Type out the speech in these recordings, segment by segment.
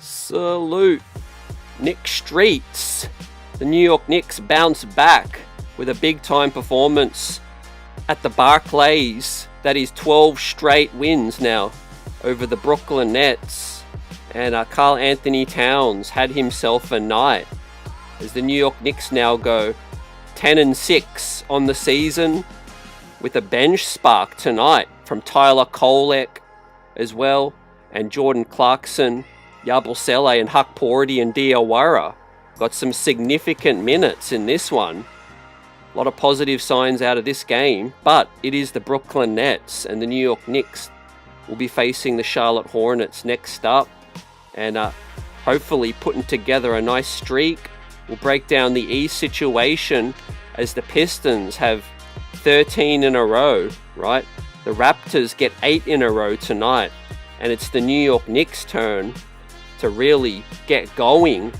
Salute, Knicks streets. The New York Knicks bounce back with a big time performance at the Barclays. That is 12 straight wins now over the Brooklyn Nets. And Karl Anthony Towns had himself a night as the New York Knicks now go 10-6 on the season with a bench spark tonight from Tyler Kolek as well, and Jordan Clarkson, Yabusele and Hart and Diawara got some significant minutes in this one. A lot of positive signs out of this game, but it is the Brooklyn Nets, and the New York Knicks will be facing the Charlotte Hornets next up, and hopefully putting together a nice streak. We'll break down the East situation as the Pistons have 13 in a row, right? The Raptors get 8 in a row tonight, and it's the New York Knicks' turn to really get going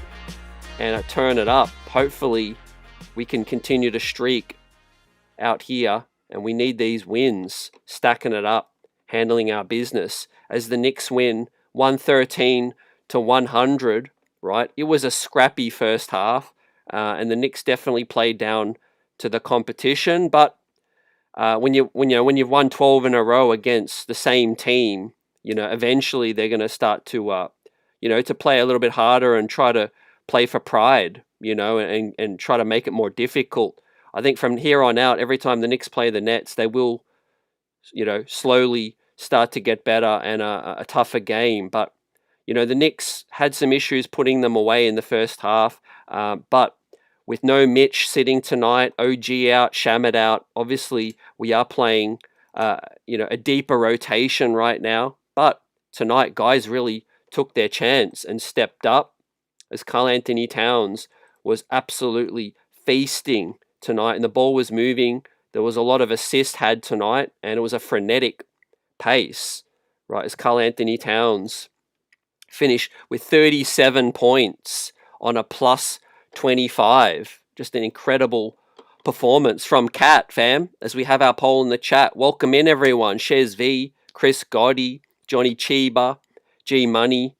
and turn it up. Hopefully we can continue to streak out here, and we need these wins, stacking it up, handling our business as the Knicks win 113-100, right? It was a scrappy first half, and the Knicks definitely played down to the competition, but when you've won 12 in a row against the same team, eventually they're going to start to to play a little bit harder and try to play for pride, and try to make it more difficult. I think from here on out, every time the Knicks play the Nets, they will, slowly start to get better and a tougher game. But, the Knicks had some issues putting them away in the first half. But with no Mitch sitting tonight, OG out, Shamet out, obviously we are playing, a deeper rotation right now. But tonight, guys really took their chance and stepped up as Karl Anthony Towns was absolutely feasting tonight, and the ball was moving. There was a lot of assists had tonight, and it was a frenetic pace, right, as Karl Anthony Towns finished with 37 points on a plus 25. Just an incredible performance from Cat, fam, as we have our poll in the chat. Welcome in, everyone. Shez V, Chris Gotti, Johnny Chiba, G Money,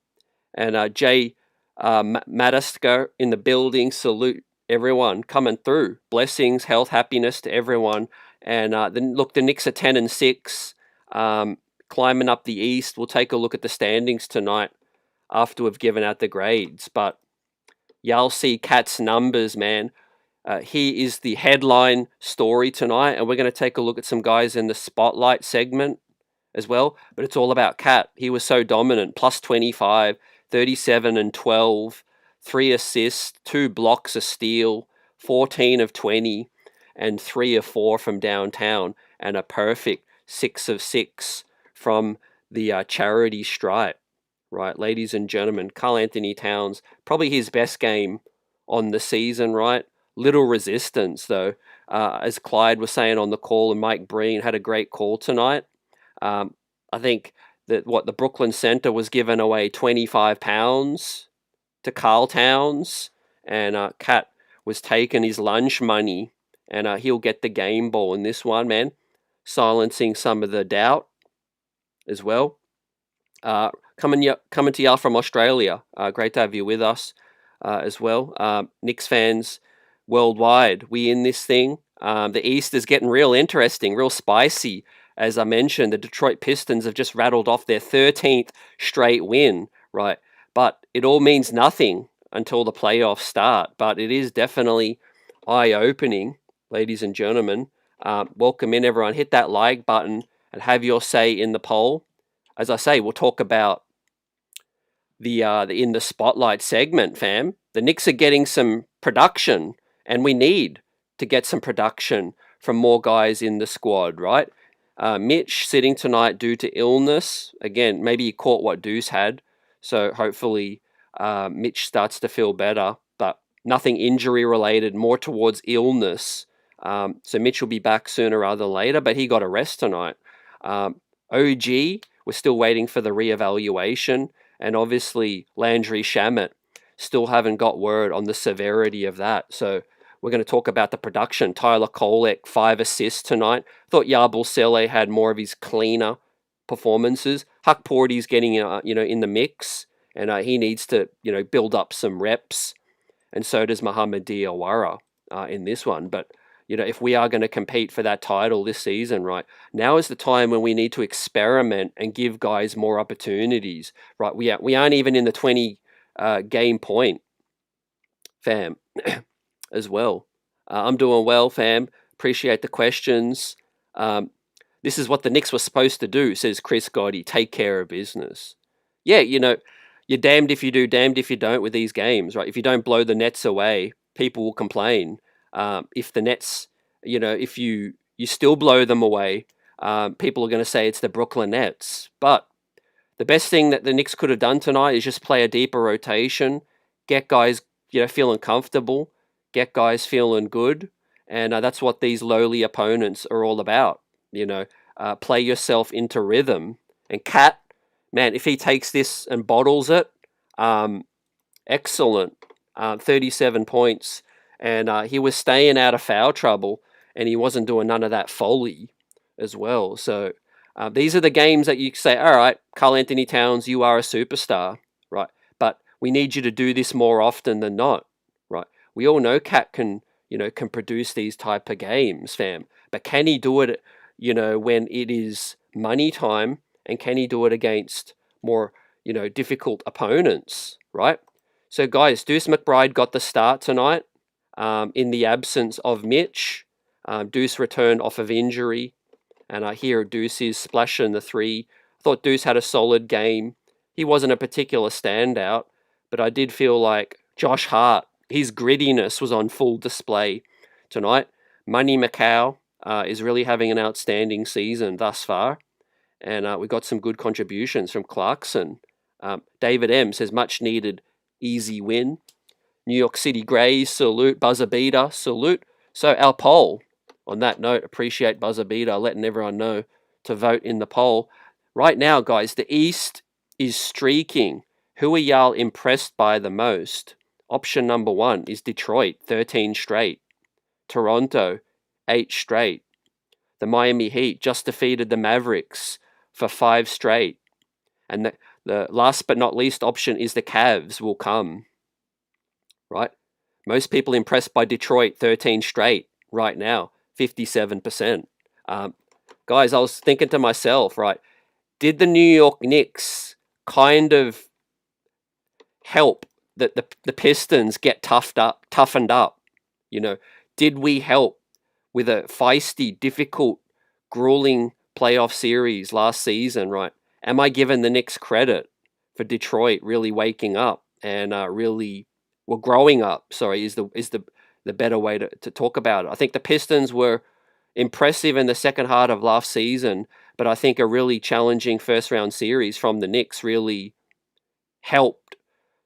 and Jay Madasker in the building. Salute everyone coming through. Blessings, health, happiness to everyone. And the Knicks are 10-6, climbing up the East. We'll take a look at the standings tonight after we've given out the grades. But y'all see Cat's numbers, man. He is the headline story tonight, and we're going to take a look at some guys in the spotlight segment as well, but it's all about Cat. He was so dominant, plus 25, 37 and 12, 3 assists, 2 blocks, a steal, 14 of 20, and 3 of 4 from downtown, and a perfect 6 of 6 from the charity stripe, right? Ladies and gentlemen, Karl Anthony Towns, probably his best game on the season, right? Little resistance, though, as Clyde was saying on the call, and Mike Breen had a great call tonight. I think that the Brooklyn Center was given away 25 pounds to Karl Towns, and Cat was taking his lunch money, and he'll get the game ball in this one, man, silencing some of the doubt as well. Coming to y'all from Australia. Great to have you with us as well. Knicks fans worldwide, we in this thing. The East is getting real interesting, real spicy. As I mentioned, the Detroit Pistons have just rattled off their 13th straight win, right? But it all means nothing until the playoffs start. But it is definitely eye-opening, ladies and gentlemen. Welcome in, everyone. Hit that like button and have your say in the poll. As I say, we'll talk about the in the spotlight segment, fam. The Knicks are getting some production, and we need to get some production from more guys in the squad, right? Mitch sitting tonight due to illness. Again, maybe he caught what Deuce had, so hopefully Mitch starts to feel better, but nothing injury related, more towards illness. So Mitch will be back sooner rather than later, but he got a rest tonight. OG, we're still waiting for the reevaluation, and obviously Landry Shamet, still haven't got word on the severity of that. So we're going to talk about the production. Tyler Kolek, 5 assists tonight. Thought Yabusele had more of his cleaner performances. Huck Porty's getting in the mix, and he needs to, build up some reps, and so does Mohamed Diawara in this one. But if we are going to compete for that title this season, right, now is the time when we need to experiment and give guys more opportunities, right? We aren't even in the 20 game point, fam, as well. I'm doing well, fam. Appreciate the questions. This is what the Knicks were supposed to do, says Chris Gotti. Take care of business. Yeah, you're damned if you do, damned if you don't with these games, right? If you don't blow the Nets away, people will complain. If the Nets, if you still blow them away, people are going to say it's the Brooklyn Nets. But the best thing that the Knicks could have done tonight is just play a deeper rotation, get guys, feeling comfortable, get guys feeling good, and that's what these lowly opponents are all about. Play yourself into rhythm. And Cat, man, if he takes this and bottles it, excellent. 37 points, and he was staying out of foul trouble, and he wasn't doing none of that folly as well. So these are the games that you say, all right, Karl Anthony Towns, you are a superstar, right? But we need you to do this more often than not, right? We all know Cat can produce these type of games, fam. But can he do it, when it is money time, and can he do it against more, difficult opponents, right? So, guys, Deuce McBride got the start tonight in the absence of Mitch. Deuce returned off of injury, and I hear Deuce is splashing the three. I thought Deuce had a solid game. He wasn't a particular standout, but I did feel like Josh Hart, his grittiness was on full display tonight. Money Macau is really having an outstanding season thus far, and we got some good contributions from Clarkson. David M says, much needed easy win. New York City Grays, salute. Buzzer beater, salute. So our poll, on that note, appreciate Buzzer beater letting everyone know to vote in the poll. Right now, guys, the East is streaking. Who are y'all impressed by the most? Option number 1 is Detroit, 13 straight. Toronto, 8 straight. The Miami Heat just defeated the Mavericks for 5 straight. And the last but not least option is the Cavs will come, right? Most people impressed by Detroit, 13 straight right now, 57%. Guys, I was thinking to myself, right, did the New York Knicks kind of help the Pistons get toughened up? Did we help with a feisty, difficult, grueling playoff series last season, right? Am I giving the Knicks credit for Detroit really waking up and really, well, growing up? Sorry, is the better way to talk about it. I think the Pistons were impressive in the second half of last season, but I think a really challenging first round series from the Knicks really helped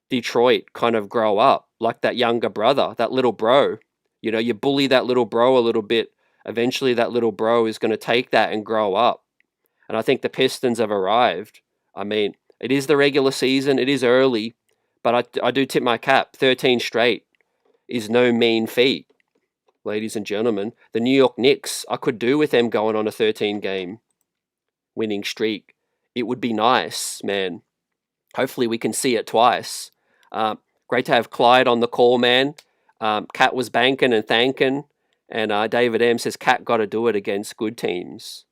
Detroit kind of grow up like that younger brother, that little bro. You bully that little bro a little bit. Eventually, that little bro is going to take that and grow up. And I think the Pistons have arrived. I mean, it is the regular season. It is early. But I do tip my cap. 13 straight is no mean feat, ladies and gentlemen. The New York Knicks, I could do with them going on a 13-game winning streak. It would be nice, man. Hopefully we can see it twice. Great to have Clyde on the call, man. Cat was banking and thanking. And David M says, Cat got to do it against good teams.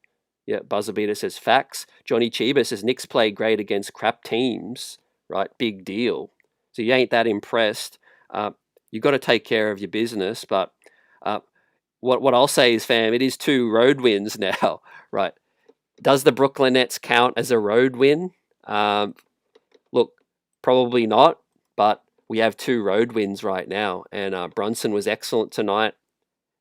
Yeah, Buzzer Beater says, facts. Johnny Chiba says, Knicks play great against crap teams. Right, big deal. So you ain't that impressed. You got to take care of your business. But what I'll say is, fam, it is 2 road wins now. Right. Does the Brooklyn Nets count as a road win? Look, probably not. But we have 2 road wins right now. And Brunson was excellent tonight,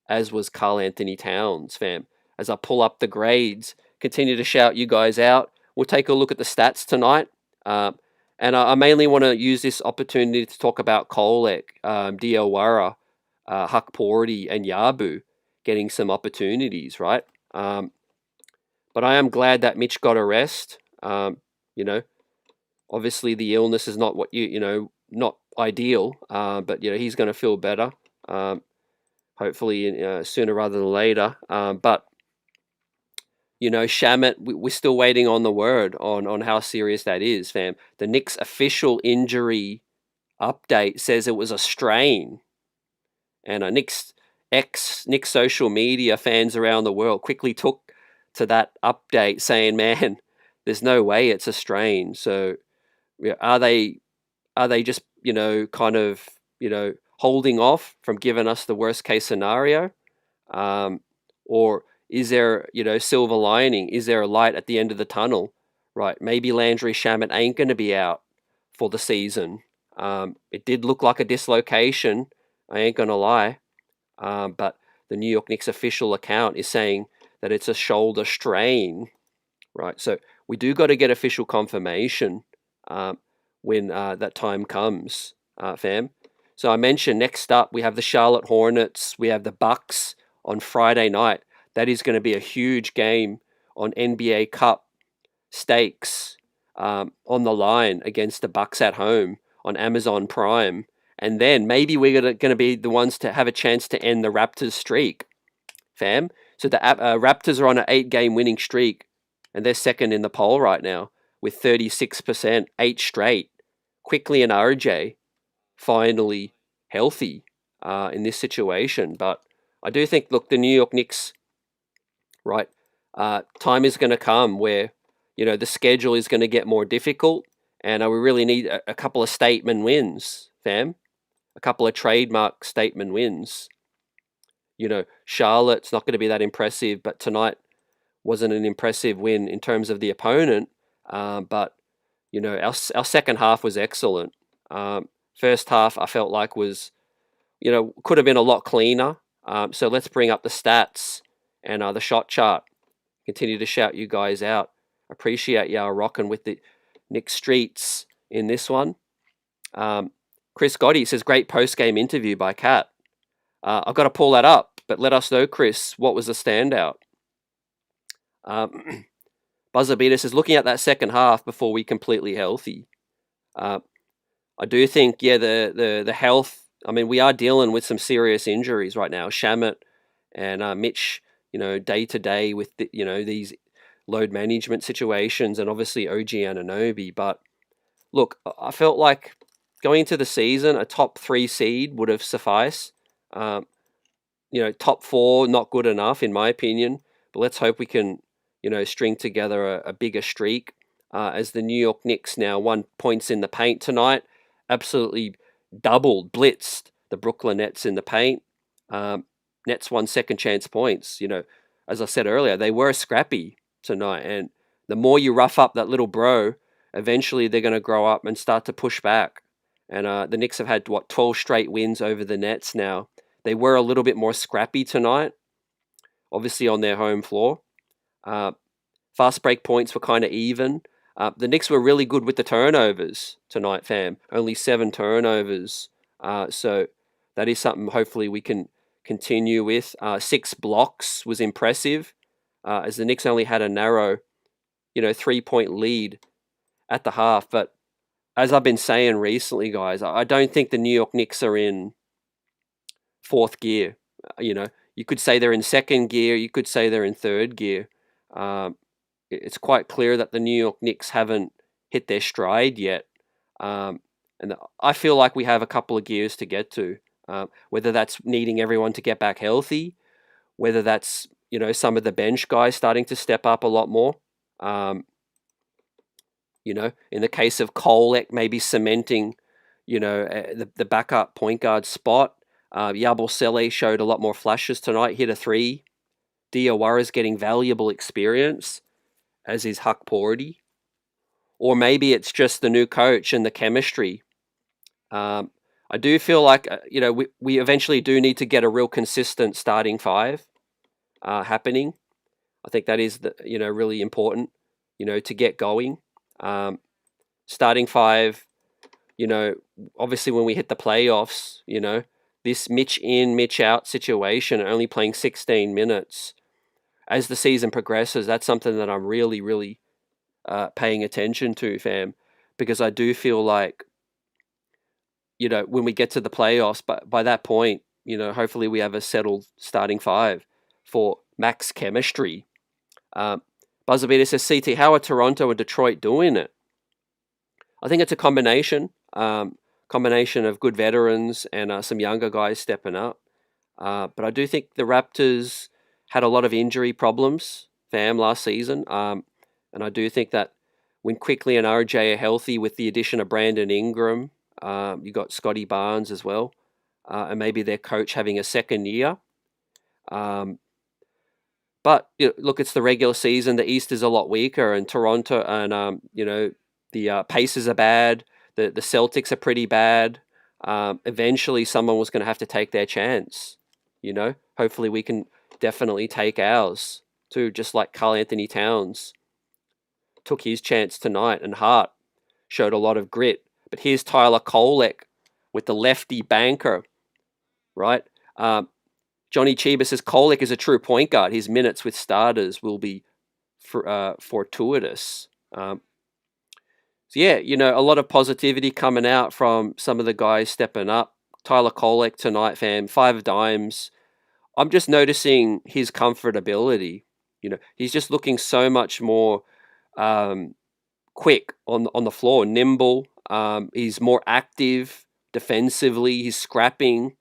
as was Karl Anthony Towns, fam. As I pull up the grades, continue to shout you guys out. We'll take a look at the stats tonight. And I mainly want to use this opportunity to talk about Kolek, Diawara, Hakporti, and Yabu getting some opportunities, right? But I am glad that Mitch got a rest. Obviously the illness is not what not ideal, but he's going to feel better. Hopefully sooner rather than later. But Shamit, we're still waiting on the word on how serious that is, fam. The Knicks official injury update says it was a strain, and Knicks social media fans around the world quickly took to that update, saying, "Man, there's no way it's a strain." So, are they just kind of holding off from giving us the worst case scenario, or is there silver lining? Is there a light at the end of the tunnel? Right, maybe Landry Shamet ain't going to be out for the season. It did look like a dislocation. I ain't gonna lie, but the New York Knicks official account is saying that it's a shoulder strain. Right, so we do got to get official confirmation when that time comes, fam. So I mentioned next up we have the Charlotte Hornets, we have the Bucks on Friday night. That is going to be a huge game on NBA Cup stakes, on the line against the Bucks at home on Amazon Prime. And then maybe we're going to be the ones to have a chance to end the Raptors streak, fam. So the Raptors are on an 8-game winning streak, and they're second in the poll right now with 36%, 8 straight. Quickly and RJ finally healthy in this situation. But I do think, look, the New York Knicks, right, time is going to come where, the schedule is going to get more difficult, and we really need a couple of statement wins, fam. A couple of trademark statement wins. Charlotte's not going to be that impressive, but tonight wasn't an impressive win in terms of the opponent. But our second half was excellent. First half I felt like was, could have been a lot cleaner. So let's bring up the stats and the shot chart. Continue to shout you guys out. Appreciate y'all rocking with the Nick Streets in this one. Chris Gotti says, great post-game interview by Kat. I've got to pull that up, but let us know, Chris, what was the standout? Buzzer Beater says, looking at that second half before we completely healthy. I do think, the health, we are dealing with some serious injuries right now. Shamet and Mitch, day to day with, these load management situations, and obviously OG Anunoby. But look, I felt like going into the season, a top 3 seed would have sufficed. Top 4, not good enough in my opinion. But let's hope we can, string together a bigger streak. As the New York Knicks now 1 points in the paint tonight, absolutely blitzed the Brooklyn Nets in the paint. Nets won second chance points. As I said earlier, they were scrappy tonight, and the more you rough up that little bro, eventually they're going to grow up and start to push back. And the Knicks have had 12 straight wins over the Nets now. They were a little bit more scrappy tonight, obviously on their home floor. Fast break points were kind of even. The Knicks were really good with the turnovers tonight, fam. Only 7 turnovers. So that is something hopefully we can continue with. 6 blocks was impressive, as the Knicks only had a narrow, 3-point lead at the half. But as I've been saying recently, guys, I don't think the New York Knicks are in 4th gear. You could say they're in 2nd gear. You could say they're in 3rd gear. It's quite clear that the New York Knicks haven't hit their stride yet. And I feel like we have a couple of gears to get to, whether that's needing everyone to get back healthy, whether that's, some of the bench guys starting to step up a lot more. In the case of Kolek, maybe cementing, the backup point guard spot. Yabusele showed a lot more flashes tonight, hit a 3. Diawara's getting valuable experience, as is Huck Porty. Or maybe it's just the new coach and the chemistry. I do feel like, we eventually do need to get a real consistent starting 5 happening. I think that is, really important, to get going. Starting 5, obviously when we hit the playoffs, this Mitch in, Mitch out situation, only playing 16 minutes, as the season progresses, that's something that I'm really, really paying attention to, fam, because I do feel like, when we get to the playoffs, but by that point, hopefully we have a settled starting 5 for max chemistry. Buzzerbeater says, CT, how are Toronto and Detroit doing it? I think it's a combination of good veterans and some younger guys stepping up. But I do think the Raptors had a lot of injury problems, fam, last season. And I do think that when Quickly and RJ are healthy with the addition of Brandon Ingram, you got Scotty Barnes as well, and maybe their coach having a second year. But look, it's the regular season. The East is a lot weaker, and Toronto and the Pacers are bad. The Celtics are pretty bad. Eventually, someone was going to have to take their chance. Hopefully we can definitely take ours too. Just like Karl Anthony Towns took his chance tonight, and Hart showed a lot of grit. But here's Tyler Kolek with the lefty banker, right? Johnny Chiba says Kolek is a true point guard. His minutes with starters will be fortuitous. So yeah, a lot of positivity coming out from some of the guys stepping up. Tyler Kolek tonight, fam, 5 dimes. I'm just noticing his comfortability. He's just looking so much more quick on the floor, nimble. He's more active defensively. He's scrapping.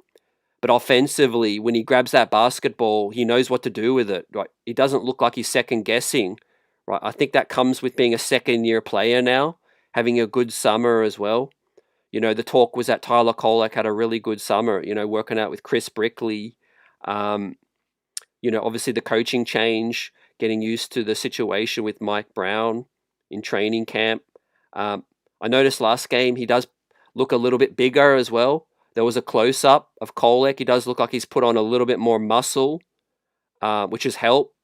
But offensively, when he grabs that basketball, he knows what to do with it. Right? He doesn't look like he's second guessing. Right? I think that comes with being a second-year player now, having a good summer as well. The talk was that Tyler Kolek had a really good summer. Working out with Chris Brickley. Obviously the coaching change, getting used to the situation with Mike Brown in training camp. I noticed last game he does look a little bit bigger as well. There was a close-up of Kolek. He does look like he's put on a little bit more muscle, which has helped.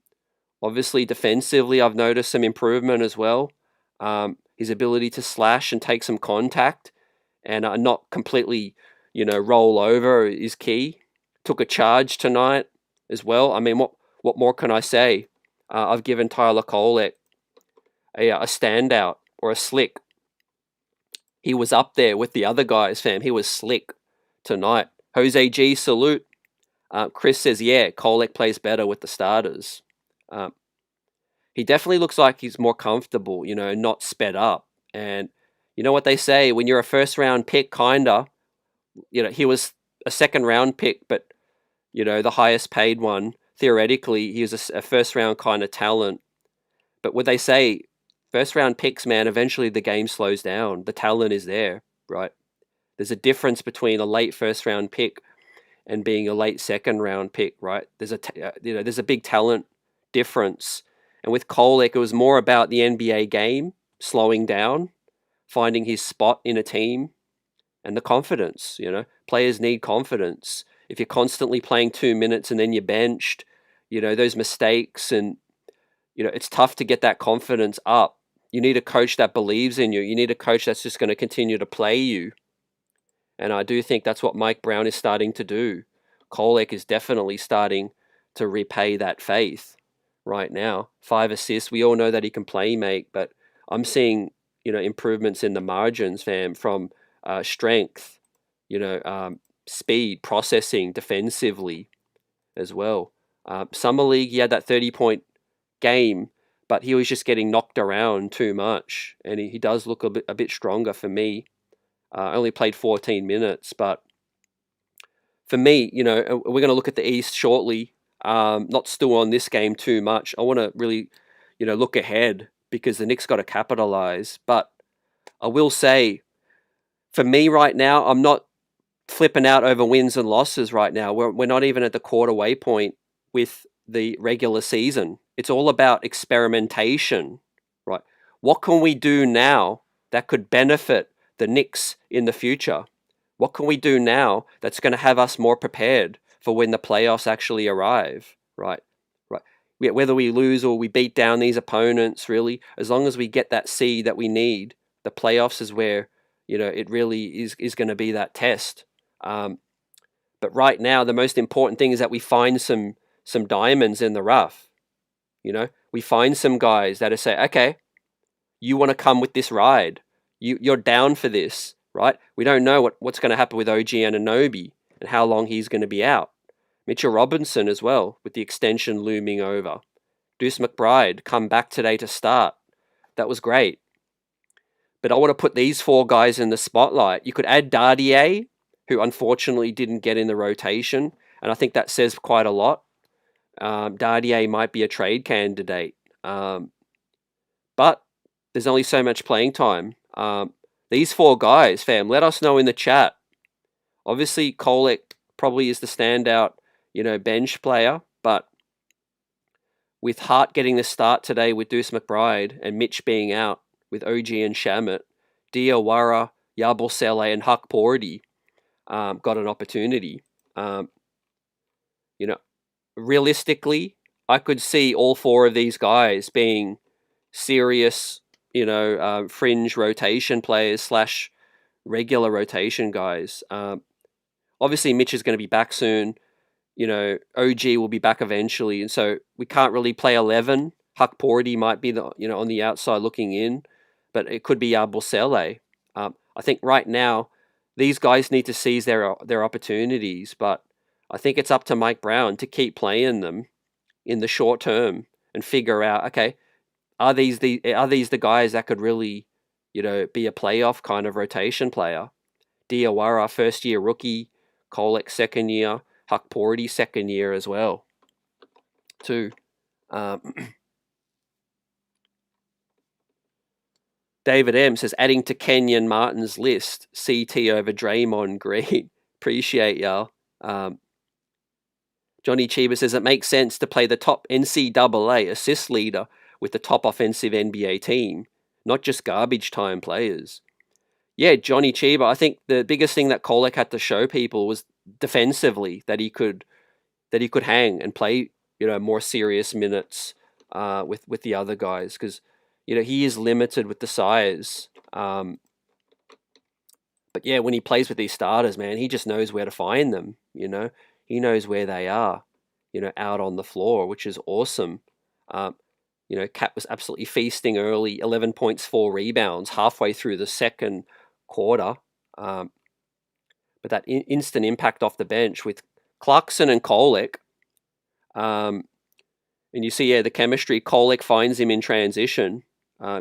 Obviously, defensively, I've noticed some improvement as well. His ability to slash and take some contact and not completely, roll over is key. Took a charge tonight as well. I mean, what more can I say? I've given Tyler Kolek a standout or a slick. He was up there with the other guys, fam. He was slick tonight. Jose G, salute. Chris says, yeah, Kolek plays better with the starters. He definitely looks like he's more comfortable, not sped up. And you know what they say, when you're a first-round pick, kinda, he was a second-round pick, but, the highest-paid one. Theoretically, he was a first-round kind of talent. But what they say, first-round picks, man, eventually the game slows down. The talent is there, right? There's a difference between a late first-round pick and being a late second-round pick, right? There's a big talent difference. And with Kolek, it was more about the NBA game slowing down, finding his spot in a team, and the confidence. Players need confidence. If you're constantly playing 2 minutes and then you're benched, those mistakes, and it's tough to get that confidence up. You need a coach that believes in you. You need a coach that's just going to continue to play you. And I do think that's what Mike Brown is starting to do. Kolek is definitely starting to repay that faith right now. 5 assists. We all know that he can play make, but I'm seeing, improvements in the margins, fam, from strength, speed, processing, defensively as well. Summer League, he had that 30-point game, but he was just getting knocked around too much. And he does look a bit stronger for me. Only played 14 minutes, but for me, we're going to look at the East shortly. Not still on this game too much. I want to really, look ahead because the Knicks got to capitalize. But I will say, for me right now, I'm not flipping out over wins and losses right now. We're not even at the quarter waypoint with the regular season. It's all about experimentation, right? What can we do now that could benefit the Knicks in the future? What can we do now that's going to have us more prepared for when the playoffs actually arrive, right? Whether we lose or we beat down these opponents, really, as long as we get that seed that we need, the playoffs is where, it really is going to be that test. But right now, the most important thing is that we find some diamonds in the rough. We find some guys that are say, okay, you want to come with this ride. You're down for this, right? We don't know what's going to happen with OG Anunoby and how long he's going to be out. Mitchell Robinson as well, with the extension looming over. Deuce McBride come back today to start. That was great. But I want to put these 4 guys in the spotlight. You could add Dardier, who unfortunately didn't get in the rotation, and I think that says quite a lot. Dardier might be a trade candidate, but there's only so much playing time. These 4 guys, fam, let us know in the chat. Obviously, Kolek probably is the standout, bench player, but with Hart getting the start today with Deuce McBride and Mitch being out with OG and Shamit, Diawara, Yabusele, and Huck Porty got an opportunity. Realistically, I could see all 4 of these guys being serious, fringe rotation players / regular rotation guys. Obviously, Mitch is going to be back soon. OG will be back eventually, and so we can't really play 11. Huck Porty might be on the outside looking in, but it could be Yabusele. I think right now these guys need to seize their opportunities, but I think it's up to Mike Brown to keep playing them in the short term and figure out, okay, are these the guys that could really, be a playoff kind of rotation player? Diawara, first year rookie, Kolek second year, Huck Porty second year as well, too. David M says, adding to Kenyon Martin's list, CT over Draymond Green. Appreciate y'all. Johnny Chiba says, it makes sense to play the top NCAA assist leader with the top offensive NBA team, not just garbage time players. Yeah, Johnny Chiba, I think the biggest thing that Kolek had to show people was defensively that he could hang and play, more serious minutes with the other guys, because he is limited with the size. But yeah, when he plays with these starters, man, he just knows where to find them. He knows where they are, out on the floor, which is awesome. Cat was absolutely feasting early, 11 points, 4 rebounds, halfway through the second quarter. But that instant impact off the bench with Clarkson and Kolek. And you see, the chemistry. Kolek finds him in transition.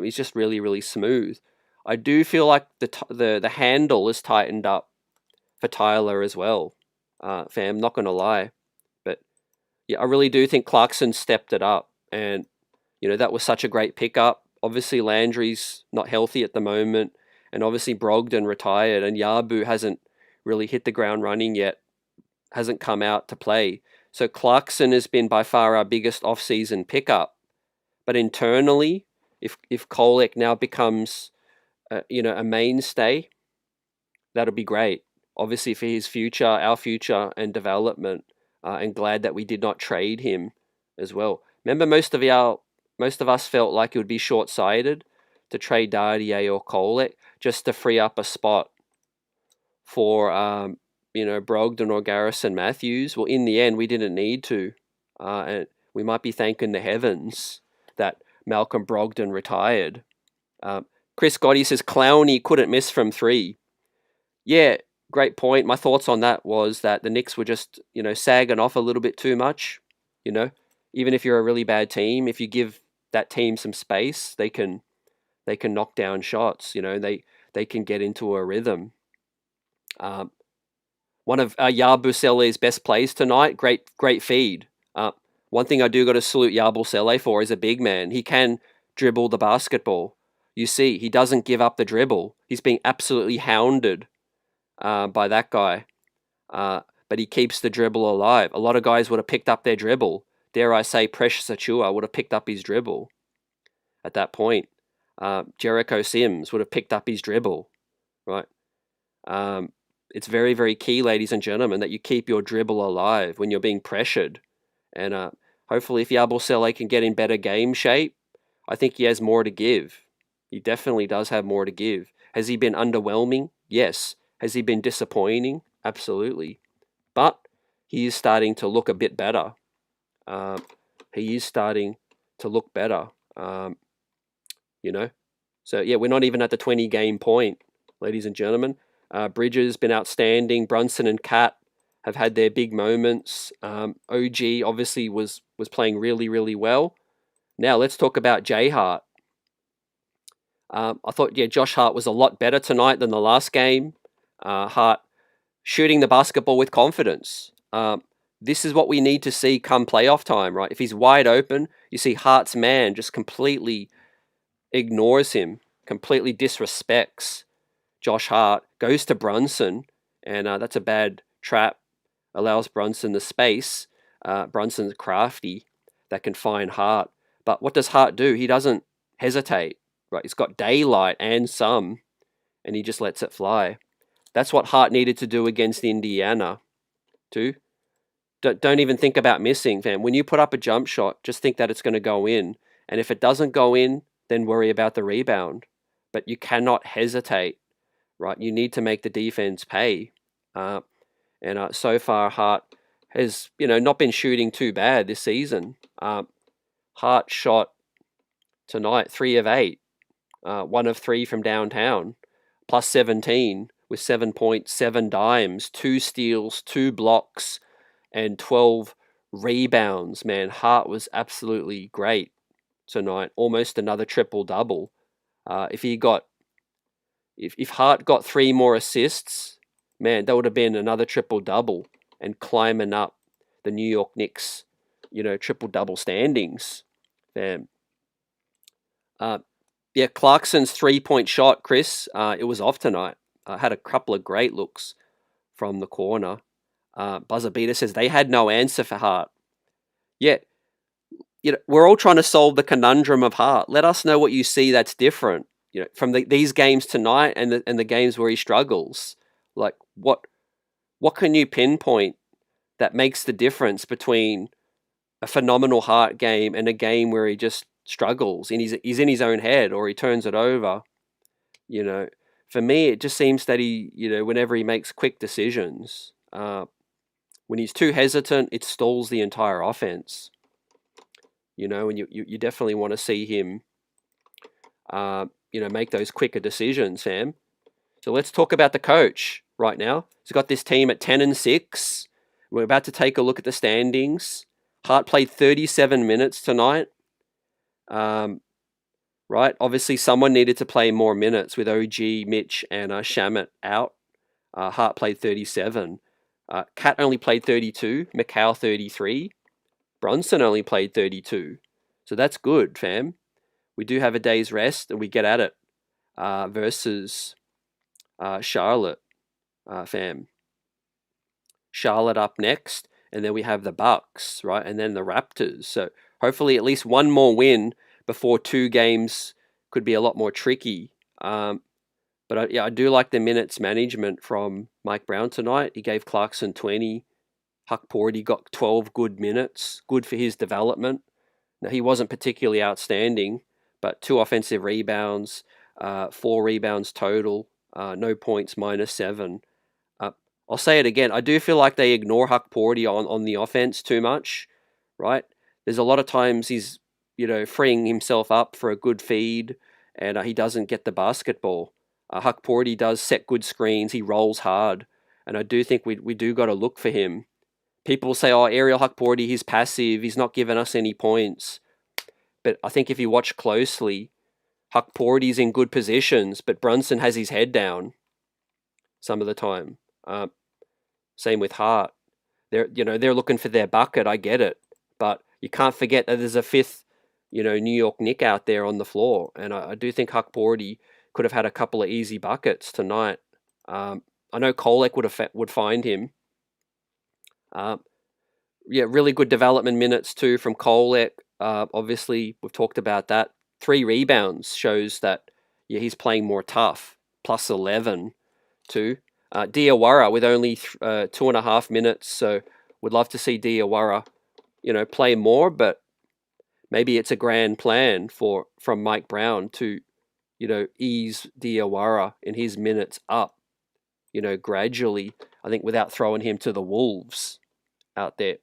He's just really, really smooth. I do feel like the handle is tightened up for Tyler as well. Fam, not going to lie. But yeah, I really do think Clarkson stepped it up. And, that was such a great pickup. Obviously, Landry's not healthy at the moment. And obviously, Brogdon retired. And Yabu hasn't really hit the ground running yet. Hasn't come out to play. So Clarkson has been by far our biggest off-season pickup. But internally, if Kolek now becomes, a mainstay, that'll be great. Obviously for his future, our future and development, and glad that we did not trade him as well. Remember, most of us felt like it would be short-sighted to trade Dardier or Kolek just to free up a spot for Brogdon or Garrison Matthews. Well, in the end, we didn't need to, and we might be thanking the heavens that Malcolm Brogdon retired. Chris Gotti says Clowney couldn't miss from 3. Yeah, great point. My thoughts on that was that the Knicks were just, sagging off a little bit too much. Even if you're a really bad team, if you give that team some space, they can knock down shots. They can get into a rhythm. One of Yabusele's best plays tonight, great feed. One thing I do got to salute Yabusele for is a big man. He can dribble the basketball. You see, he doesn't give up the dribble. He's being absolutely hounded by that guy. But he keeps the dribble alive. A lot of guys would have picked up their dribble. Dare I say, Precious Achua would have picked up his dribble at that point. Jericho Sims would have picked up his dribble, right? It's very, very key, ladies and gentlemen, that you keep your dribble alive when you're being pressured. And hopefully if Yabusele can get in better game shape, I think he has more to give. He definitely does have more to give. Has he been underwhelming? Yes. Has he been disappointing? Absolutely. But he is starting to look a bit better. He is starting to look better. So, yeah, we're not even at the 20-game point, ladies and gentlemen. Bridges been outstanding. Brunson and Cat have had their big moments. OG obviously was playing really, really well. Now let's talk about Jay Hart. I thought, Josh Hart was a lot better tonight than the last game. Hart shooting the basketball with confidence. This is what we need to see come playoff time, right? If he's wide open, you see Hart's man just completely ignores him, completely disrespects Josh Hart, goes to Brunson, and that's a bad trap. Allows Brunson the space. Brunson's crafty, that can find Hart. But what does Hart do? He doesn't hesitate, right? He's got daylight and some, and he just lets it fly. That's what Hart needed to do against Indiana, too. Don't even think about missing, fam. When you put up a jump shot, just think that it's going to go in. And if it doesn't go in, then worry about the rebound. But you cannot hesitate, right? You need to make the defense pay. So far, Hart has, not been shooting too bad this season. Hart shot tonight 3 of 8, 1 of 3 from downtown, plus 17 with 7 points, 7 dimes, 2 steals, 2 blocks, and 12 rebounds. Man, Hart was absolutely great tonight. Almost another triple-double. If Hart got 3 more assists, man, that would have been another triple-double and climbing up the New York Knicks, triple-double standings. Clarkson's 3-point shot, Chris, it was off tonight. Had a couple of great looks from the corner. Buzzer Beater says they had no answer for Hart. Yet, we're all trying to solve the conundrum of Hart. Let us know what you see that's different, from these games tonight and the games where he struggles. Like, what can you pinpoint that makes the difference between a phenomenal Hart game and a game where he just struggles and he's in his own head or he turns it over? For me, it just seems that he, whenever he makes quick decisions, when he's too hesitant, it stalls the entire offense. And you definitely want to see him, make those quicker decisions, Sam. So let's talk about the coach right now. He's got this team at 10-6. We're about to take a look at the standings. Hart played 37 minutes tonight. Right, obviously someone needed to play more minutes with OG, Mitch, and Shamet out. Hart played 37. Cat only played 32. McHale 33. Brunson only played 32. So that's good, fam. We do have a day's rest and we get at it versus Charlotte, fam. Charlotte up next, and then we have the Bucks, right? And then the Raptors. So hopefully at least one more win before 2 games could be a lot more tricky. But I do like the minutes management from Mike Brown tonight. He gave Clarkson 20. Huck Porty got 12 good minutes. Good for his development. Now, he wasn't particularly outstanding, but 2 offensive rebounds, 4 rebounds total, no points, -7. I'll say it again. I do feel like they ignore Huck Porty on the offense too much, right? There's a lot of times he's, freeing himself up for a good feed, and he doesn't get the basketball. Huck Porty does set good screens. He rolls hard, and I do think we do got to look for him. People say, Ariel Huck Porty, he's passive. He's not giving us any points. But I think if you watch closely, Huck Porty's in good positions, but Brunson has his head down some of the time. Same with Hart. They're looking for their bucket. I get it, but you can't forget that there's a 5th, New York Knick out there on the floor, and I do think Huck Porty could have had a couple of easy buckets tonight. I know Kolek would find him. Really good development minutes too from Kolek. Obviously, we've talked about that. 3 rebounds shows that he's playing more tough. Plus 11 too. Diawara with only 2.5 minutes, so would love to see Diawara, play more, but maybe it's a grand plan from Mike Brown to, ease Diawara in his minutes up, gradually, I think, without throwing him to the wolves out there.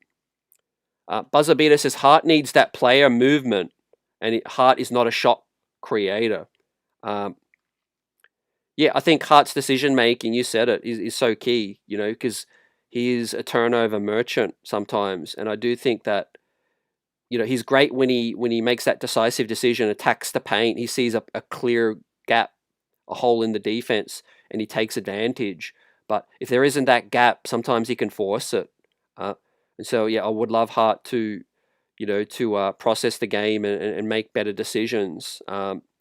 Buzzer Beater says Hart needs that player movement, and Hart is not a shot creator. I think Hart's decision making, you said it, is so key, because he is a turnover merchant sometimes, and I do think that he's great when he makes that decisive decision, attacks the paint. He sees a clear gap, a hole in the defense, and he takes advantage. But if there isn't that gap, sometimes he can force it. And so, yeah, I would love Hart to, process the game and make better decisions.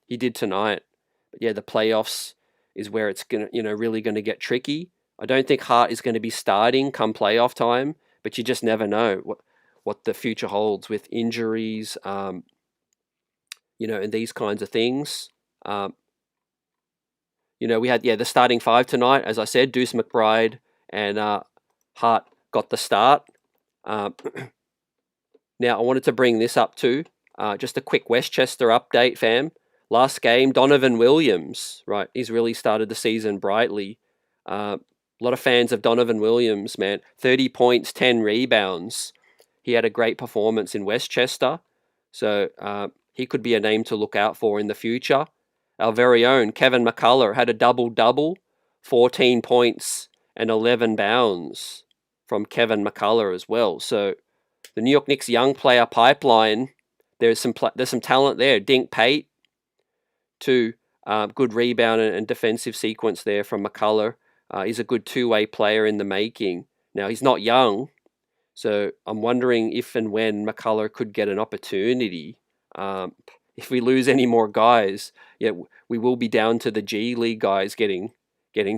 He did tonight. But yeah, the playoffs is where it's gonna, really gonna get tricky. I don't think Hart is going to be starting come playoff time, but you just never know what the future holds with injuries, and these kinds of things. We had the starting five tonight, as I said, Deuce McBride and Hart got the start. Now I wanted to bring this up too. Just a quick Westchester update, fam. Last game, Donovan Williams, right? He's really started the season brightly. A lot of fans of Donovan Williams, man. 30 points, 10 rebounds. He had a great performance in Westchester. So he could be a name to look out for in the future. Our very own Kevin McCullough had a double-double, 14 points and 11 bounds from Kevin McCullough as well. So the New York Knicks young player pipeline, there's some talent there. Dink Pate, too. Good rebound and defensive sequence there from McCullough. He's a good two-way player in the making. Now, he's not young, so I'm wondering if and when McCullough could get an opportunity. If we lose any more guys, we will be down to the G League guys getting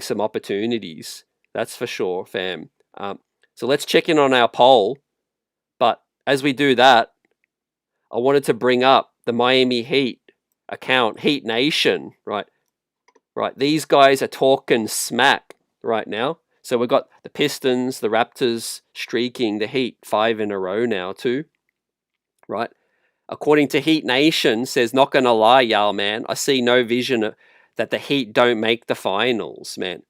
some opportunities. That's for sure, fam. So let's check in on our poll. But as we do that, I wanted to bring up the Miami Heat account, Heat Nation, right? Right, these guys are talking smack right now. So we've got the Pistons, the Raptors streaking the Heat 5 in a row now too, right? According to Heat Nation, says, not gonna lie, y'all, man, I see no vision that the Heat don't make the finals, man.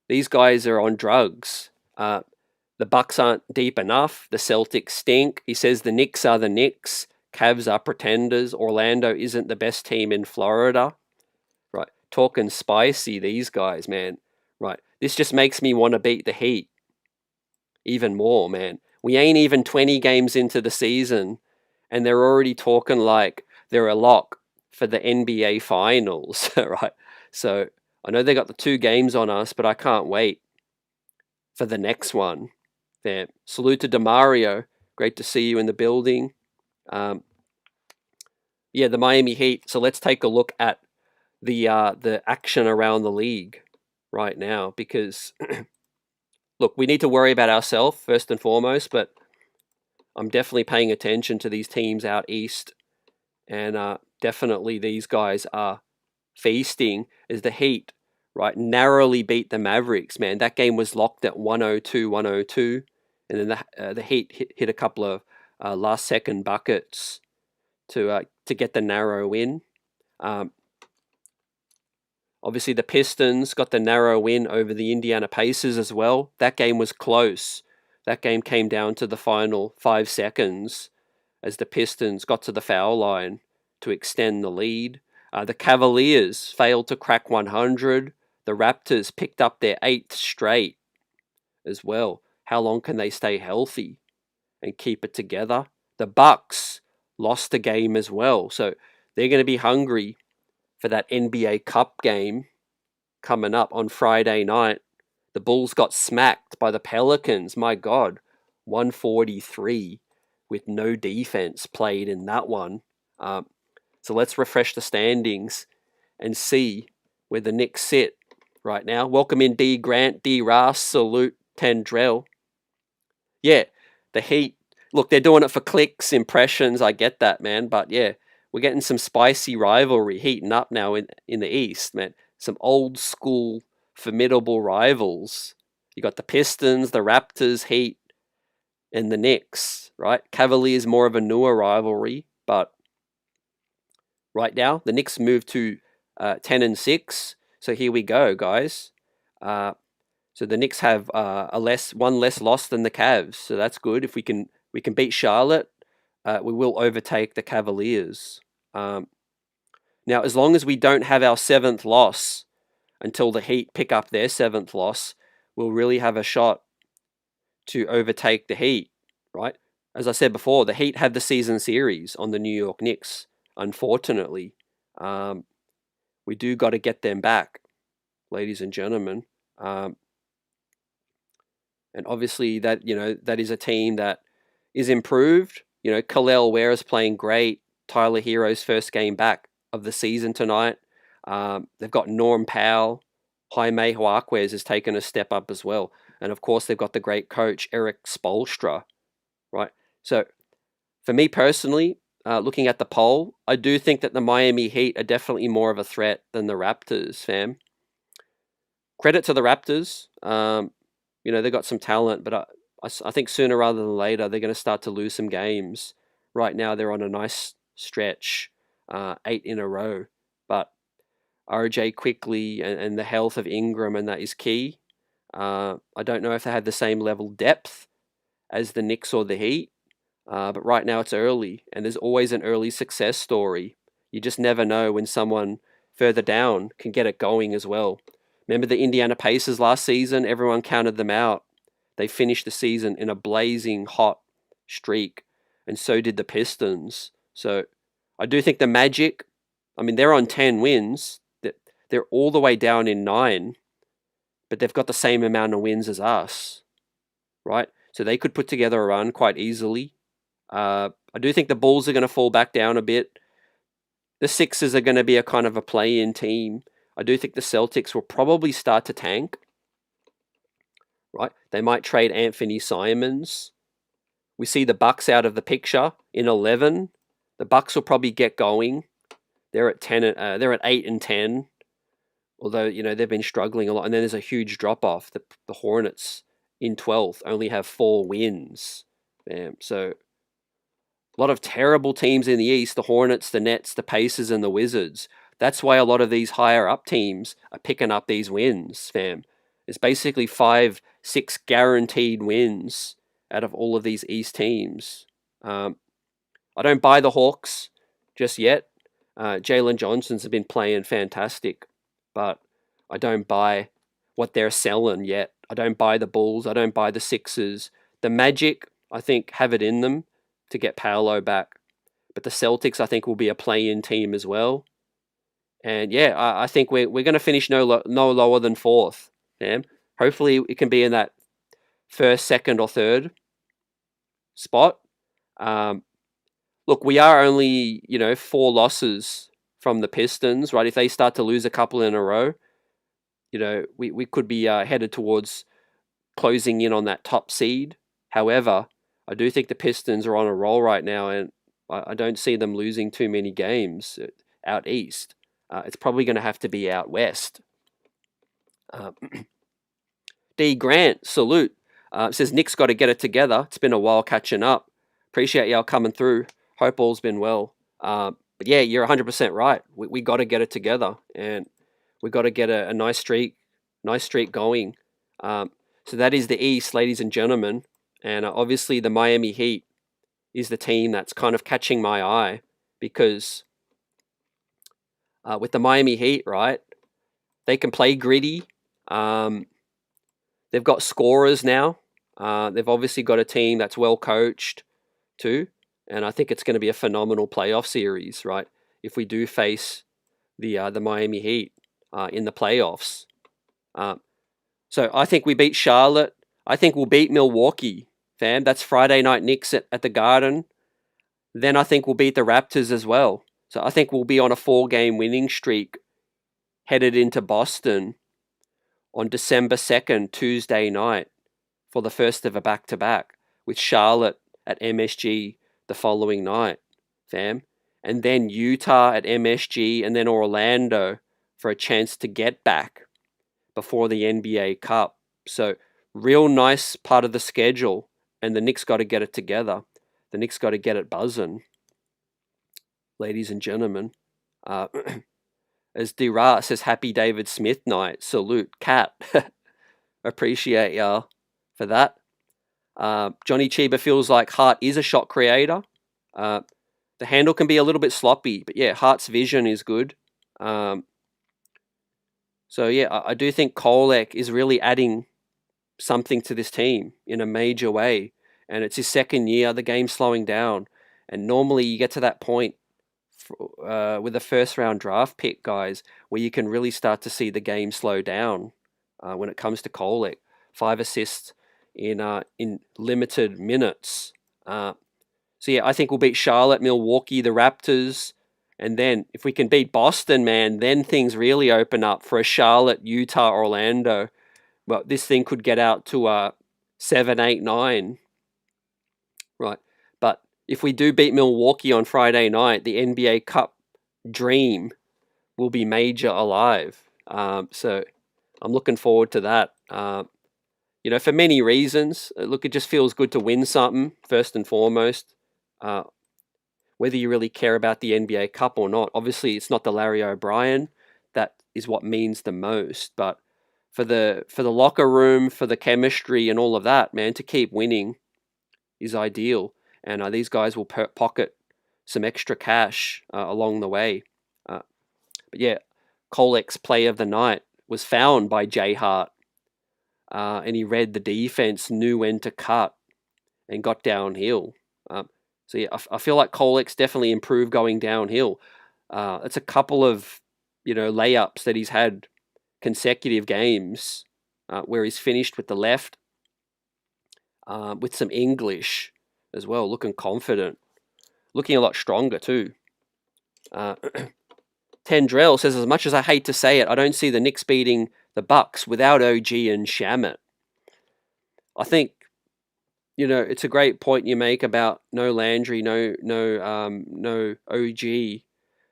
These guys are on drugs. The Bucks aren't deep enough. The Celtics stink. He says the Knicks are the Knicks. Cavs are pretenders. Orlando isn't the best team in Florida. Right. Talking spicy, these guys, man. Right. This just makes me want to beat the Heat even more, man. We ain't even 20 games into the season, and they're already talking like they're a lock for the NBA Finals, right? So I know they got the 2 games on us, but I can't wait for the next one. There. Salute to DeMario. Great to see you in the building. The Miami Heat. So let's take a look at the action around the league right now, because look, we need to worry about ourselves first and foremost, but I'm definitely paying attention to these teams out east, and definitely these guys are feasting as the Heat, right, narrowly beat the Mavericks, man. That game was locked at 102, and then the Heat hit a couple of last-second buckets to get the narrow win. Obviously, the Pistons got the narrow win over the Indiana Pacers as well. That game was close. That game came down to the final 5 seconds as the Pistons got to the foul line to extend the lead. The Cavaliers failed to crack 100. The Raptors picked up their 8th straight as well. How long can they stay healthy and keep it together? The Bucks lost the game as well. So they're going to be hungry for that NBA Cup game coming up on Friday night. The Bulls got smacked by the Pelicans. My God, 143 with no defense played in that one. So let's refresh the standings and see where the Knicks sit right now. Welcome in D. Grant, D. Ross, salute Tendrell. Yeah, the Heat. Look, they're doing it for clicks, impressions. I get that, man. But yeah, we're getting some spicy rivalry heating up now in the East, man. Some old school, formidable rivals. You got the Pistons, the Raptors, Heat, and the Knicks, right? Cavaliers more of a newer rivalry, but right now the Knicks moved to 10-6. So here we go, guys. So the Knicks have one less loss than the Cavs, so that's good. If we can beat Charlotte, we will overtake the Cavaliers. Now, as long as we don't have our 7th loss until the Heat pick up their 7th loss, we'll really have a shot to overtake the Heat, right? as I said before, the Heat have the season series on the New York Knicks. Unfortunately, we do got to get them back, ladies and gentlemen. And obviously, that is a team that is improved. Kalel Ware is playing great. Tyler Hero's first game back of the season tonight. They've got Norm Powell. Jaime Huarquez has taken a step up as well. And of course, they've got the great coach, Eric Spoelstra, right? So for me personally, looking at the poll, I do think that the Miami Heat are definitely more of a threat than the Raptors, fam. Credit to the Raptors. They've got some talent, but I think sooner rather than later, they're going to start to lose some games. Right now, they're on a nice stretch, 8 in a row. But RJ quickly and the health of Ingram, and that is key. I don't know if they have the same level depth as the Knicks or the Heat, but right now it's early, and there's always an early success story. You just never know when someone further down can get it going as well. Remember the Indiana Pacers last season? Everyone counted them out. They finished the season in a blazing hot streak, and so did the Pistons. So I do think the Magic, they're on 10 wins. They're all the way down in 9, but they've got the same amount of wins as us, right? So they could put together a run quite easily. I do think the Bulls are going to fall back down a bit. The Sixers are going to be a kind of a play-in team. I do think the Celtics will probably start to tank, right? They might trade Anthony Simons. We see the Bucks out of the picture in 11. The Bucks will probably get going. They're at 10. They're at 8 and 10. Although they've been struggling a lot, and then there's a huge drop off. The Hornets in 12th only have 4 wins. So a lot of terrible teams in the East: the Hornets, the Nets, the Pacers, and the Wizards. That's why a lot of these higher up teams are picking up these wins, fam. It's basically 5, 6 guaranteed wins out of all of these East teams. I don't buy the Hawks just yet. Jalen Johnson's been playing fantastic, but I don't buy what they're selling yet. I don't buy the Bulls. I don't buy the Sixers. The Magic, I think, have it in them to get Paolo back. But the Celtics, I think, will be a play-in team as well. And yeah, I think we're going to finish no lower than 4th. Damn. Hopefully it can be in that 1st, 2nd, or 3rd spot. Look, we are only 4 losses from the Pistons, right? If they start to lose a couple in a row, we could be headed towards closing in on that top seed. However, I do think the Pistons are on a roll right now, and I don't see them losing too many games out east. It's probably going to have to be out west. D. Grant, salute. Says Nick's got to get it together. It's been a while catching up. Appreciate y'all coming through. Hope all's been well. But yeah, you're 100% right. We got to get it together, and we got to get a nice streak going. So that is the East, ladies and gentlemen. And obviously the Miami Heat is the team that's kind of catching my eye, because with the Miami Heat, right, they can play gritty. They've got scorers now. They've obviously got a team that's well coached too. And I think it's going to be a phenomenal playoff series, right? If we do face the Miami Heat in the playoffs. So I think we beat Charlotte. I think we'll beat Milwaukee, fam. That's Friday night Knicks at the Garden. Then I think we'll beat the Raptors as well. So I think we'll be on a 4-game winning streak headed into Boston on December 2nd, Tuesday night, for the first of a back-to-back, with Charlotte at MSG the following night, fam. And then Utah at MSG, and then Orlando for a chance to get back before the NBA Cup. So real nice part of the schedule, and the Knicks got to get it together. The Knicks got to get it buzzing, ladies and gentlemen. As D-Ra says, happy David Smith night. Salute, Cat. Appreciate y'all for that. Johnny Chiba feels like Hart is a shot creator. The handle can be a little bit sloppy, but yeah, Hart's vision is good. So yeah, I do think Kolek is really adding something to this team in a major way. and it's his second year. The game's slowing down, and normally you get to that point with a first-round draft pick, guys, where you can really start to see the game slow down when it comes to Kolek. 5 assists in limited minutes. So yeah, I think we'll beat Charlotte, Milwaukee, the Raptors, and then if we can beat Boston, man, then things really open up for a Charlotte, Utah, Orlando. Well, this thing could get out to 7, 8, 9. Right. But if we do beat Milwaukee on Friday night, the NBA Cup dream will be major alive. So I'm looking forward to that. For many reasons. Look, it just feels good to win something, first and foremost. Whether you really care about the NBA Cup or not. Obviously, it's not the Larry O'Brien. That is what means the most. But for the locker room, for the chemistry and all of that, man, to keep winning is ideal. And these guys will pocket some extra cash along the way. But yeah, Kolek's play of the night was found by Hart. And he read the defense, knew when to cut, and got downhill. So yeah, I feel like Kolek's definitely improved going downhill. It's a couple of layups that he's had consecutive games where he's finished with the left, with some English as well, looking confident, looking a lot stronger too. Tendrell says, as much as I hate to say it, I don't see the Knicks beating the Bucks without OG and Shamet. I think it's a great point you make about no Landry, no OG.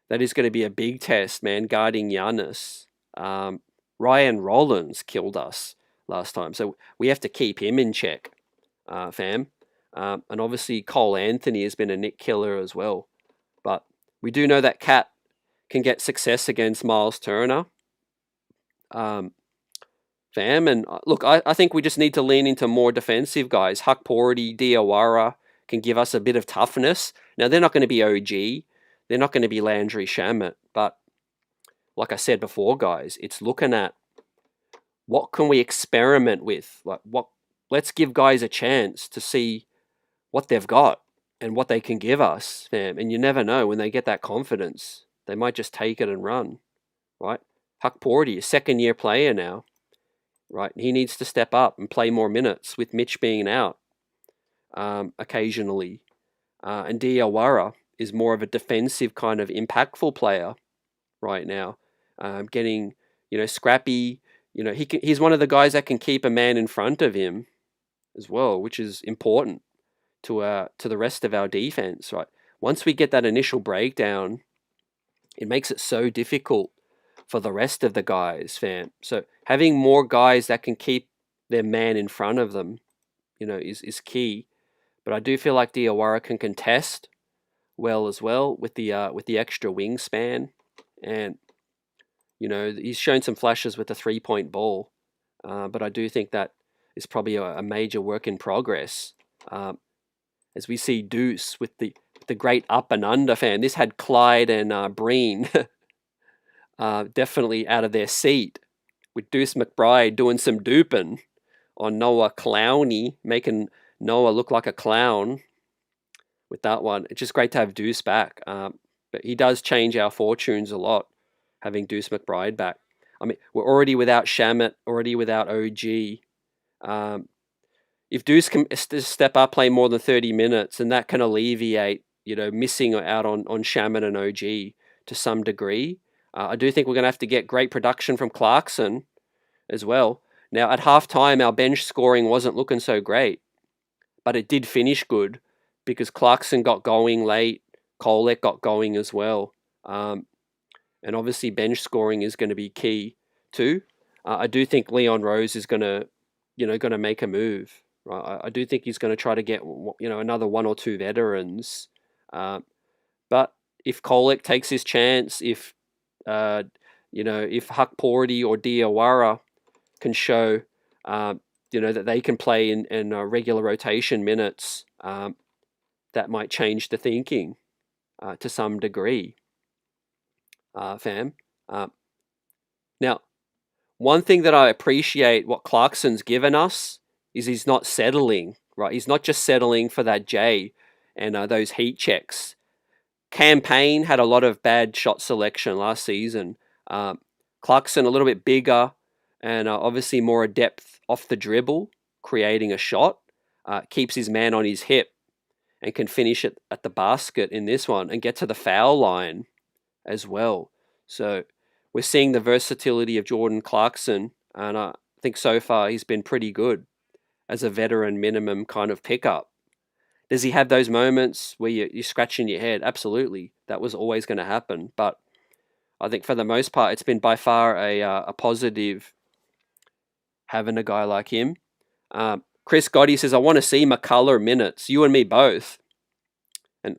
That is going to be a big test, man, guarding Giannis. Ryan Rollins killed us last time, so we have to keep him in check, fam. And obviously Cole Anthony has been a Knick killer as well. But we do know that Cat can get success against Miles Turner. Fam, and look, I think we just need to lean into more defensive guys. Huck Porty, Diawara can give us a bit of toughness. Now, they're not going to be OG. They're not going to be Landry Shamet. But like I said before, guys, it's looking at what can we experiment with? Let's give guys a chance to see what they've got and what they can give us, fam. And you never know when they get that confidence. They might just take it and run, right? Huck Porty, a second-year player now. Right, he needs to step up and play more minutes with Mitch being out occasionally. And Diawara is more of a defensive kind of impactful player right now, getting scrappy. He's one of the guys that can keep a man in front of him as well, which is important to the rest of our defense. Right, once we get that initial breakdown, it makes it so difficult for the rest of the guys, fam. So having more guys that can keep their man in front of them, is key. But I do feel like Diawara can contest well as well with the extra wingspan, and he's shown some flashes with the 3-point ball. But I do think that is probably a major work in progress. As we see Deuce with the great up and under, fam. This had Clyde and Breen. Definitely out of their seat, with Deuce McBride doing some duping on Noah Clowney, making Noah look like a clown with that one. It's just great to have Deuce back. But he does change our fortunes a lot, having Deuce McBride back. I mean, we're already without Shamet, already without OG. If Deuce can step up, play more than 30 minutes, and that can alleviate, missing out on Shamet and OG to some degree. I do think we're going to have to get great production from Clarkson as well. Now, at halftime, our bench scoring wasn't looking so great, but it did finish good because Clarkson got going late. Kolek got going as well. And obviously, bench scoring is going to be key too. I do think Leon Rose is going to make a move. Right? I do think he's going to try to get another 1 or 2 veterans. But if Kolek takes his chance, if Huck Porty or Diawara can show, that they can play in regular rotation minutes, that might change the thinking to some degree, fam. Now, one thing that I appreciate what Clarkson's given us is he's not settling, right? He's not just settling for that J and those heat checks. Campaign had a lot of bad shot selection last season. Clarkson a little bit bigger and obviously more depth off the dribble, creating a shot. Keeps his man on his hip and can finish it at the basket in this one and get to the foul line as well. So we're seeing the versatility of Jordan Clarkson, and I think so far he's been pretty good as a veteran minimum kind of pickup. Does he have those moments where you're scratching your head? Absolutely. That was always going to happen. But I think for the most part, it's been by far a positive having a guy like him. Chris Gotti says, I want to see McCullough minutes. You and me both. And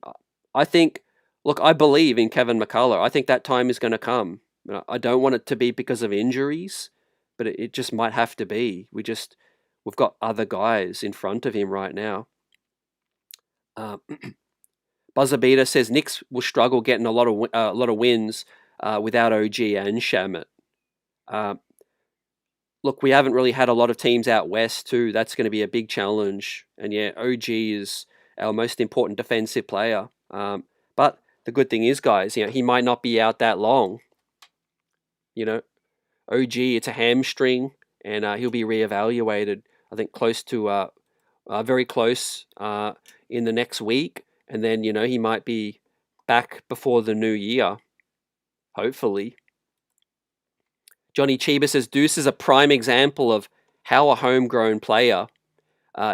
I think, look, I believe in Kevin McCullough. I think that time is going to come. I don't want it to be because of injuries, but it just might have to be. We've got other guys in front of him right now. Buzzabita says Knicks will struggle getting a lot of wins without OG and Shamit. Look, we haven't really had a lot of teams out west too. That's going to be a big challenge. And yeah, OG is our most important defensive player. But the good thing is, guys, he might not be out that long. OG, it's a hamstring, and he'll be reevaluated. I think close to, very close in the next week, and then he might be back before the new year, hopefully. Johnny Chiba says Deuce is a prime example of how a homegrown player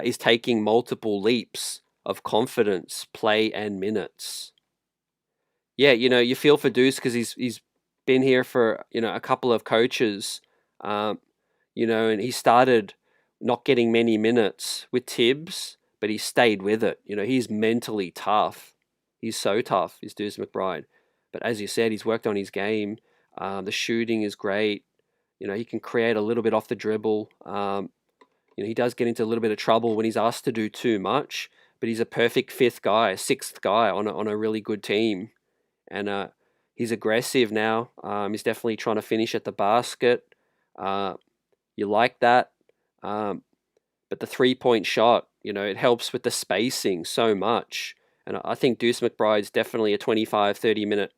is taking multiple leaps of confidence, play, and minutes. Yeah, you feel for Deuce because he's been here for a couple of coaches, and he started not getting many minutes with Tibbs, but he stayed with it. He's mentally tough. He's so tough, is Deuce McBride. But as you said, he's worked on his game. The shooting is great. He can create a little bit off the dribble. He does get into a little bit of trouble when he's asked to do too much, but he's a perfect fifth guy, sixth guy on a really good team. And he's aggressive now. He's definitely trying to finish at the basket. You like that. But the three-point shot, it helps with the spacing so much. And I think Deuce McBride's definitely a 25, 30-minute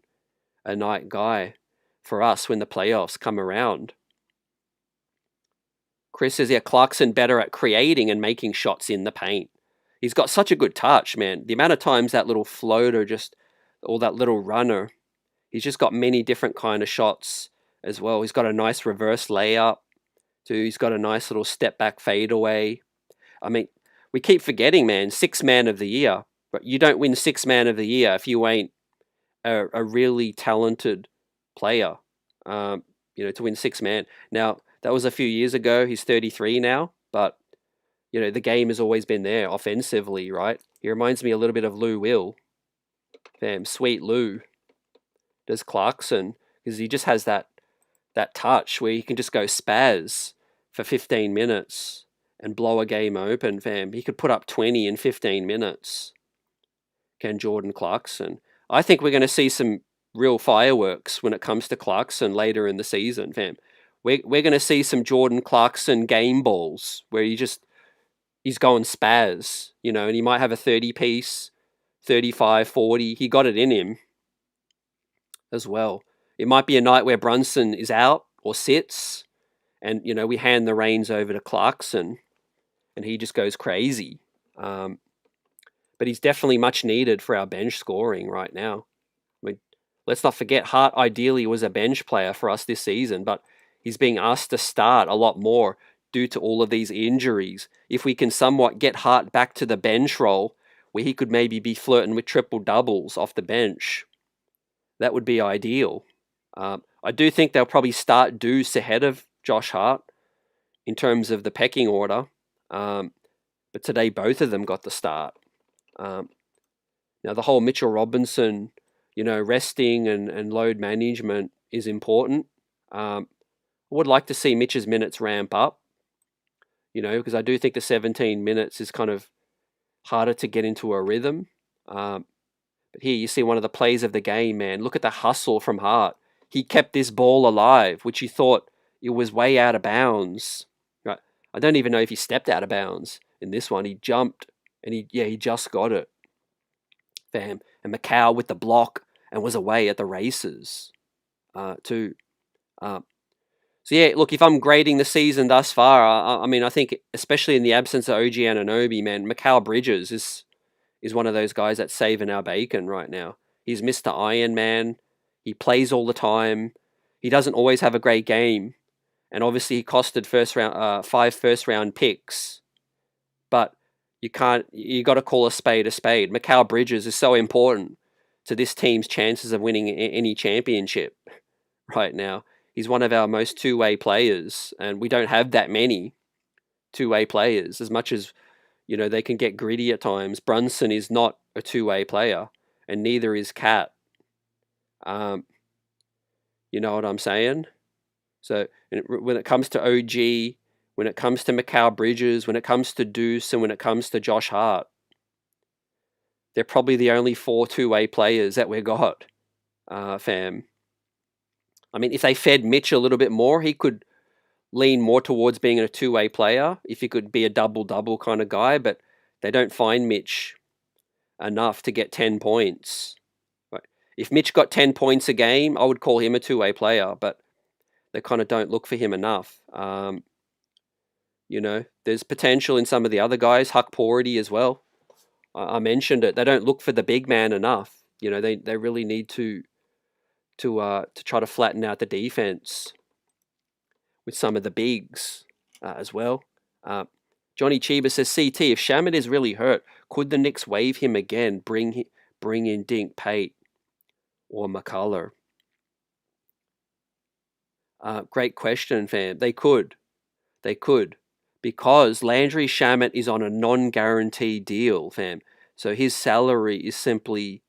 a night guy for us when the playoffs come around. Chris says, yeah, Clarkson better at creating and making shots in the paint. He's got such a good touch, man. The amount of times that little floater or that little runner, he's just got many different kind of shots as well. He's got a nice reverse layup too. He's got a nice little step back fadeaway. I mean, we keep forgetting, man, 6th man of the year. But you don't win 6th man of the year if you ain't a really talented player, to win 6th man. Now, that was a few years ago. He's 33 now, but, the game has always been there offensively, right? He reminds me a little bit of Lou Will. Damn, sweet Lou. Does Clarkson, because he just has that touch where he can just go spaz for 15 minutes and blow a game open, fam. He could put up 20 in 15 minutes. Can Jordan Clarkson. I think we're going to see some real fireworks when it comes to Clarkson later in the season, fam. We're going to see some Jordan Clarkson game balls where he's going spaz, and he might have a 30-piece, 35, 40. He got it in him as well. It might be a night where Brunson is out or sits, and, we hand the reins over to Clarkson, and he just goes crazy. But he's definitely much needed for our bench scoring right now. I mean, let's not forget, Hart ideally was a bench player for us this season, but he's being asked to start a lot more due to all of these injuries. If we can somewhat get Hart back to the bench role, where he could maybe be flirting with triple doubles off the bench, that would be ideal. I do think they'll probably start Deuce ahead of Josh Hart in terms of the pecking order. But today, both of them got the start. Now, the whole Mitchell Robinson, resting and load management is important. I would like to see Mitch's minutes ramp up, because I do think the 17 minutes is kind of harder to get into a rhythm. But here you see one of the plays of the game, man. Look at the hustle from Hart. He kept this ball alive, which you thought it was way out of bounds. Right? I don't even know if he stepped out of bounds. in this one. He jumped and he just got it, fam. And Macau with the block and was away at the races, too. So yeah, look, if I'm grading the season thus far, I mean, I think especially in the absence of OG Anunoby, man, Mikal Bridges is one of those guys that's saving our bacon right now. He's Mr. Iron Man. He plays all the time. He doesn't always have a great game, and obviously he costed 5 first round picks. But you got to call a spade a spade. Mikal Bridges is so important to this team's chances of winning any championship right now. He's one of our most two-way players, and we don't have that many two-way players. As much as, they can get gritty at times. Brunson is not a two-way player, and neither is Cat. You know what I'm saying? So when it comes to OG, when it comes to Mikal Bridges, when it comes to Deuce, and when it comes to Josh Hart, they're probably the only 4 two-way players that we got, fam. I mean, if they fed Mitch a little bit more, he could lean more towards being a two-way player, if he could be a double-double kind of guy, but they don't find Mitch enough to get 10 points. Right? If Mitch got 10 points a game, I would call him a two-way player, but they kind of don't look for him enough. There's potential in some of the other guys, Huck Porty as well. I mentioned it. They don't look for the big man enough. They really need to try to flatten out the defense with some of the bigs as well. Johnny Chiba says, CT, if Shamet is really hurt, could the Knicks waive him again, bring in Dink, Pate, or McCullough? Great question, fam. They could. Because Landry Shamet is on a non-guaranteed deal, fam. So his salary is simply...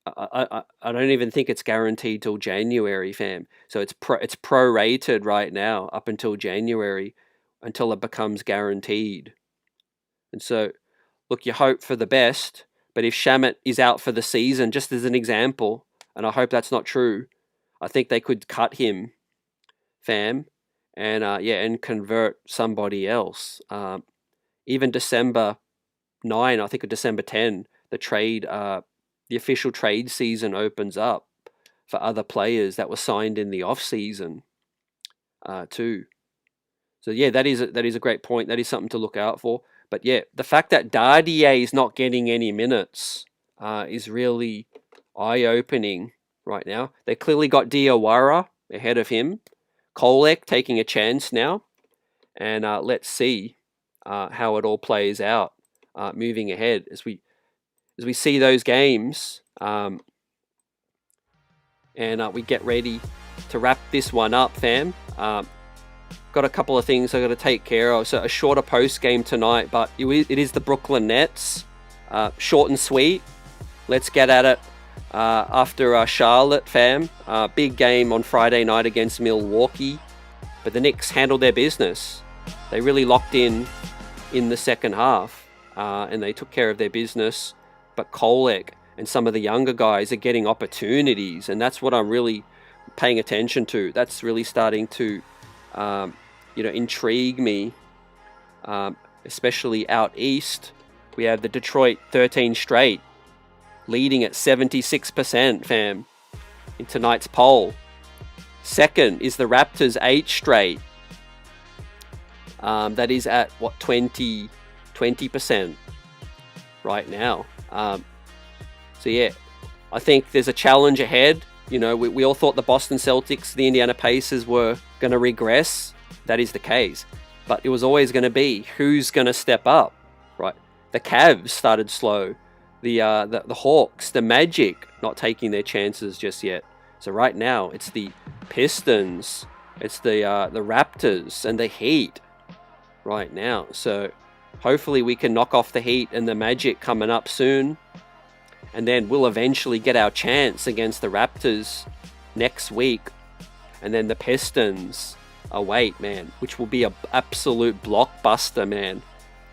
I don't even think it's guaranteed till January, fam. So it's prorated right now up until January, until it becomes guaranteed. And so, look, you hope for the best, but if Shamet is out for the season, just as an example, and I hope that's not true, I think they could cut him, fam, and convert somebody else. Even December 9, I think, or December 10, the official trade season opens up for other players that were signed in the off season, too. So yeah, that is a great point. That is something to look out for. But yeah, the fact that Dardier is not getting any minutes is really eye-opening right now. They clearly got Diawara ahead of him. Kolek taking a chance now, and let's see how it all plays out moving ahead as we see those games, and we get ready to wrap this one up, fam. Got a couple of things I got to take care of. So a shorter post game tonight, but it is the Brooklyn Nets. Short and sweet. Let's get at it after Charlotte, fam. Big game on Friday night against Milwaukee, but the Knicks handled their business. They really locked in the second half, and they took care of their business. But Kolek and some of the younger guys are getting opportunities, and that's what I'm really paying attention to. That's really starting to, intrigue me, especially out east. We have the Detroit 13 straight, leading at 76%, fam, in tonight's poll. Second is the Raptors 8 straight. That is at, 20% right now. So yeah, I think there's a challenge ahead. We all thought the Boston Celtics, the Indiana Pacers were going to regress. That is the case. But it was always going to be who's going to step up, right? The Cavs started slow. The Hawks, the Magic, not taking their chances just yet. So right now, it's the Pistons, it's the Raptors, and the Heat right now. So hopefully we can knock off the Heat and the Magic coming up soon. And then we'll eventually get our chance against the Raptors next week. And then the Pistons await, man, which will be an absolute blockbuster, man.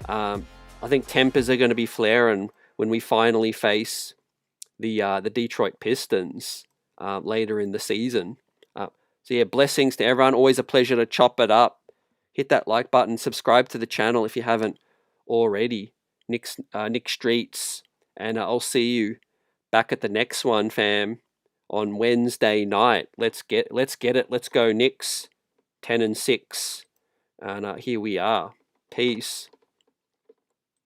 I think tempers are going to be flaring when we finally face the Detroit Pistons later in the season. So yeah, blessings to everyone. Always a pleasure to chop it up. Hit that like button. Subscribe to the channel if you haven't already. Nick Streets, and I'll see you back at the next one, fam, on Wednesday night. Let's get it. Let's go Knicks, 10-6, and here we are. Peace.